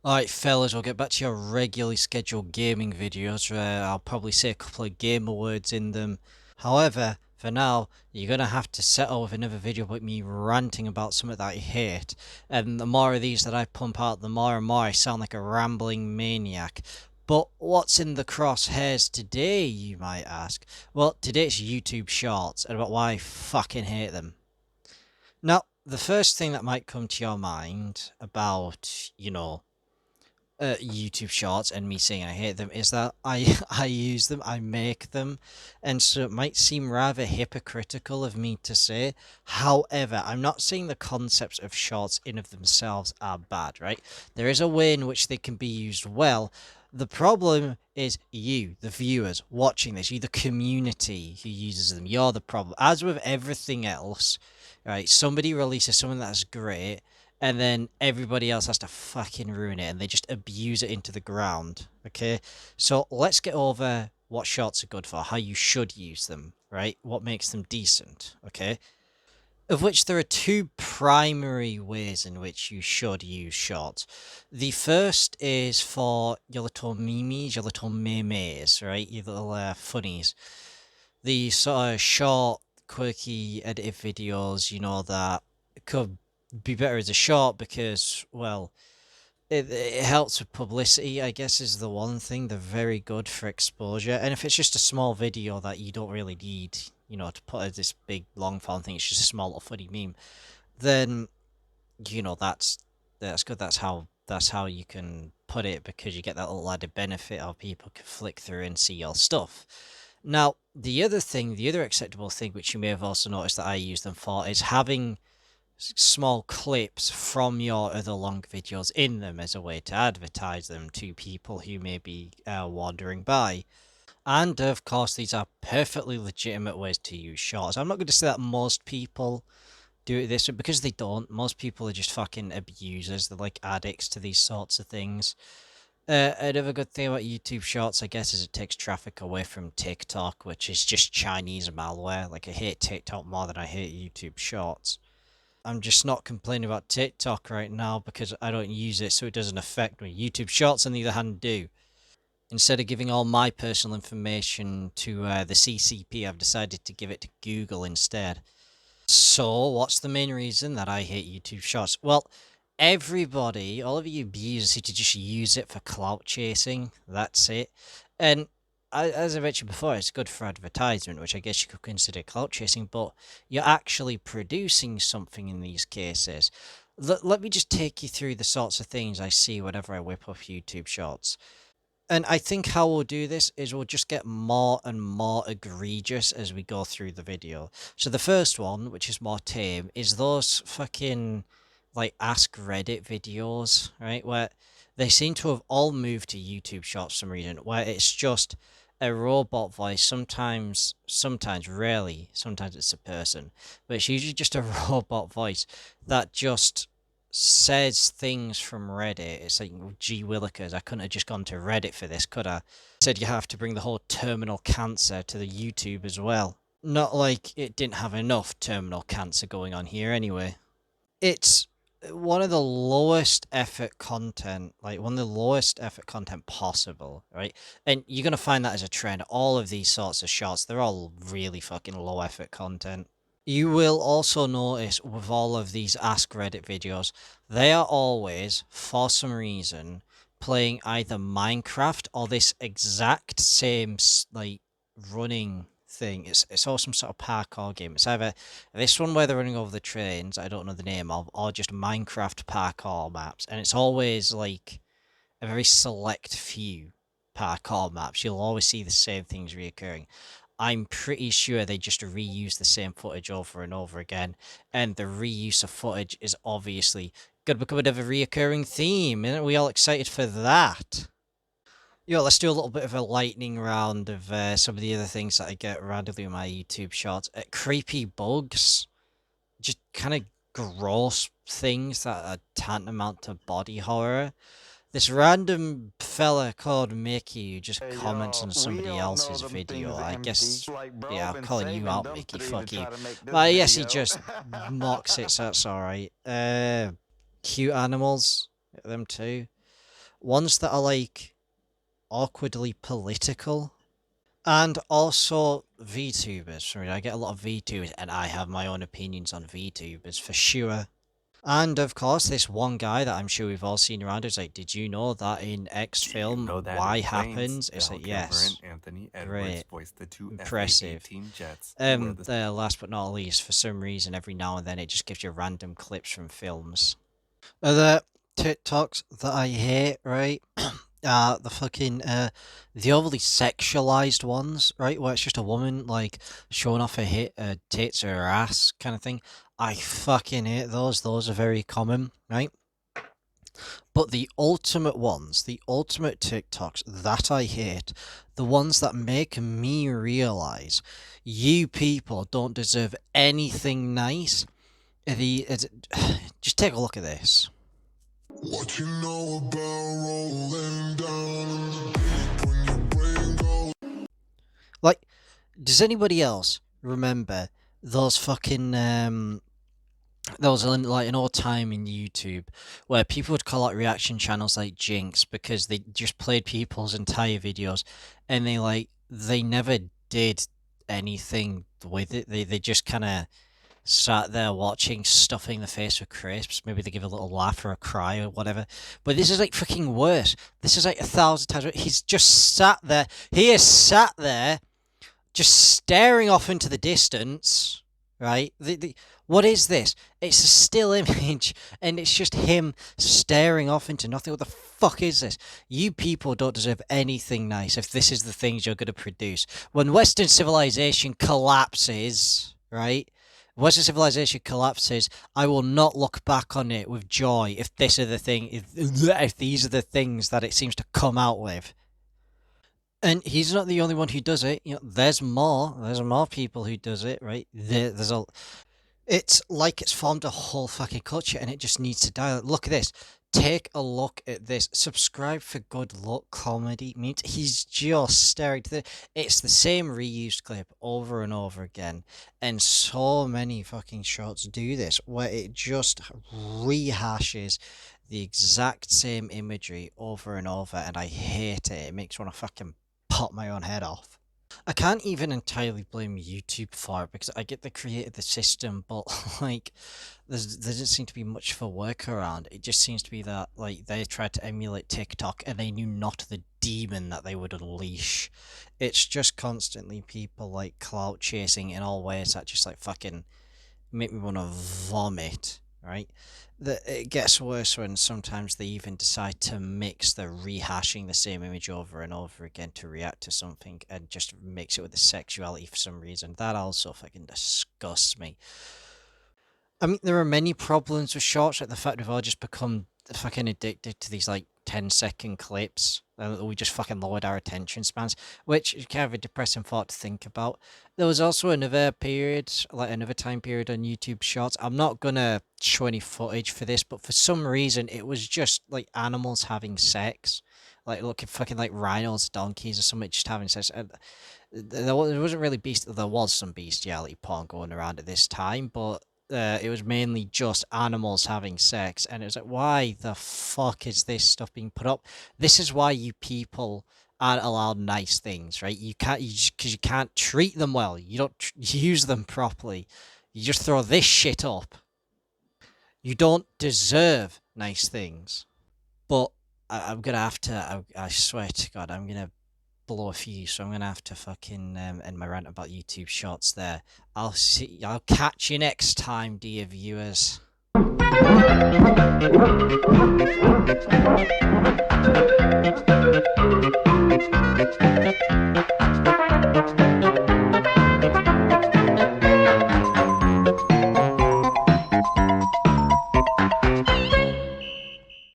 Alright fellas, we'll get back to your regularly scheduled gaming videos where I'll probably say a couple of gamer words in them. However, for now, you're gonna have to settle with another video about me ranting about something that I hate. And the more of these that I pump out, the more and more I sound like a rambling maniac. But what's in the crosshairs today, you might ask? Well, today's YouTube Shorts and about why I fucking hate them. Now, the first thing that might come to your mind about, YouTube Shorts and me saying I hate them is that I I use them, I make them, and so it might seem rather hypocritical of me to say. However, I'm not saying the concepts of shorts in of themselves are bad, right? There is a way in which they can be used well. The problem is you, the viewers watching this, you, the community who uses them. You're the problem. As with everything else, right? Somebody releases something that's great and then everybody else has to fucking ruin it and they just abuse it into the ground. Okay, so let's get over what shorts are good for, how you should use them, right? What makes them decent, okay? Of which there are two primary ways in which you should use shorts. The first is for your little memes, your little memes, right? Your little funnies. The sort of short, quirky, edited videos, that could be better as a short because, well, it helps with publicity, I guess, is the one thing. They're very good for exposure. And if it's just a small video that you don't really need, to put as this big long form thing, it's just a small little funny meme, then, that's good. That's how you can put it because you get that little added benefit of people can flick through and see your stuff. Now, the other acceptable thing, which you may have also noticed that I use them for, is having small clips from your other long videos in them as a way to advertise them to people who may be wandering by. And of course, these are perfectly legitimate ways to use shorts. I'm not going to say that most people do it this way because they don't. Most people are just fucking abusers. They're like addicts to these sorts of things. Another good thing about YouTube Shorts, I guess, is it takes traffic away from TikTok, which is just Chinese malware. Like, I hate TikTok more than I hate YouTube Shorts. I'm just not complaining about TikTok right now because I don't use it, so it doesn't affect me. YouTube Shorts, on the other hand, do. Instead of giving all my personal information to the CCP, I've decided to give it to Google instead. So, what's the main reason that I hate YouTube Shorts? Well, everybody, all of you abusers seem to just use it for clout chasing. That's it. And as I mentioned before, it's good for advertisement, which I guess you could consider clout chasing, but you're actually producing something in these cases. Let me just take you through the sorts of things I see whenever I whip up YouTube Shorts. And I think how we'll do this is we'll just get more and more egregious as we go through the video. So the first one, which is more tame, is those fucking, like, Ask Reddit videos, right? Where they seem to have all moved to YouTube Shorts for some reason, where it's just a robot voice, rarely, sometimes it's a person, but it's usually just a robot voice that just says things from Reddit. It's like, gee willikers, I couldn't have just gone to Reddit for this, could I? Said you have to bring the whole terminal cancer to the YouTube as well. Not like it didn't have enough terminal cancer going on here anyway. It's one of the lowest effort content, like one of the lowest effort content possible, right? And you're going to find that as a trend. All of these sorts of shots, they're all really fucking low effort content. You will also notice with all of these Ask Reddit videos, they are always, for some reason, playing either Minecraft or this exact same, like, running thing. It's all some sort of parkour game. It's either this one where they're running over the trains, I don't know the name of, or just Minecraft parkour maps. And it's always, like, a very select few parkour maps. You'll always see the same things reoccurring. I'm pretty sure they just reuse the same footage over and over again, and the reuse of footage is obviously going to become a bit of a reoccurring theme. Aren't we all excited for that? Yo, let's do a little bit of a lightning round of some of the other things that I get randomly in my YouTube shorts. Creepy bugs, just kind of gross things that are tantamount to body horror. This random fella called Mickey who just Hey, comments on we somebody all know else's them video. things are I empty. guess, Like, bro, yeah, I'm been calling you saving out, them Mickey. three to Fuck you. try to make But this I guess he video. just mocks it, so that's alright. Cute animals, them too. Ones that are like awkwardly political. And also VTubers. I mean, I get a lot of VTubers, and I have my own opinions on VTubers for sure. And of course, this one guy that I'm sure we've all seen around is like, did you know that in X Do you film know that Y in Planes, happens? It's Val like, Kilmer and yes, Anthony Edwards great, voiced the two impressive. F/A-18 jets who were the Last but not least, for some reason, every now and then it just gives you random clips from films. The TikToks that I hate, right? The fucking the overly sexualized ones, right? Where it's just a woman like showing off her tits or her ass kind of thing. I fucking hate those. Those are very common, right? But the ultimate ones, the ultimate TikToks that I hate, the ones that make me realize you people don't deserve anything nice. Just take a look at this. What you know about rolling down in the deep when your brain goes. Like, does anybody else remember those fucking there was like an old time in YouTube where people would call out reaction channels like Jinx because they just played people's entire videos and they never did anything with it. They just kind of sat there watching, stuffing the face with crisps. Maybe they give a little laugh or a cry or whatever. But this is like freaking worse. This is like 1,000 times worse. He's just sat there. He is sat there just staring off into the distance, right? What is this? It's a still image, and it's just him staring off into nothing. What the fuck is this? You people don't deserve anything nice if this is the things you're going to produce. When Western civilization collapses, right? Western civilization collapses, I will not look back on it with joy if this are the thing, if these are the things that it seems to come out with. And he's not the only one who does it. You know, there's more. There's more people who does it, right? There's a. It's like it's formed a whole fucking culture, and it just needs to die. Look at this. Take a look at this. Subscribe for good luck comedy. Means he's just staring to the. It's the same reused clip over and over again, and so many fucking shots do this where it just rehashes the exact same imagery over and over, and I hate it. It makes me want to fucking pop my own head off. I can't even entirely blame YouTube for it because I get they created the system, but like there doesn't seem to be much of a workaround. It just seems to be that like they tried to emulate TikTok and they knew not the demon that they would unleash. It's just constantly people like clout chasing in all ways that just like fucking make me want to vomit, right? It gets worse when sometimes they even decide to mix the rehashing the same image over and over again to react to something and just mix it with the sexuality for some reason. That also fucking disgusts me. I mean, there are many problems with shorts, like the fact we've all just become fucking addicted to these like 10-second clips. We just fucking lowered our attention spans, which is kind of a depressing thought to think about. There was also another period, like another time period on YouTube Shorts. I'm not gonna show any footage for this, but for some reason it was just like animals having sex, like looking fucking like rhinos, donkeys, or something just having sex. And there wasn't really there was some bestiality porn going around at this time, but it was mainly just animals having sex, and it was like, why the fuck is this stuff being put up? This is why you people aren't allowed nice things, right? You can't, because you can't treat them well. You don't use them properly. You just throw this shit up. You don't deserve nice things. But I'm gonna have to. I swear to God, I'm gonna blow a fuse, so I'm gonna have to fucking end my rant about YouTube Shorts there. I'll catch you next time, dear viewers.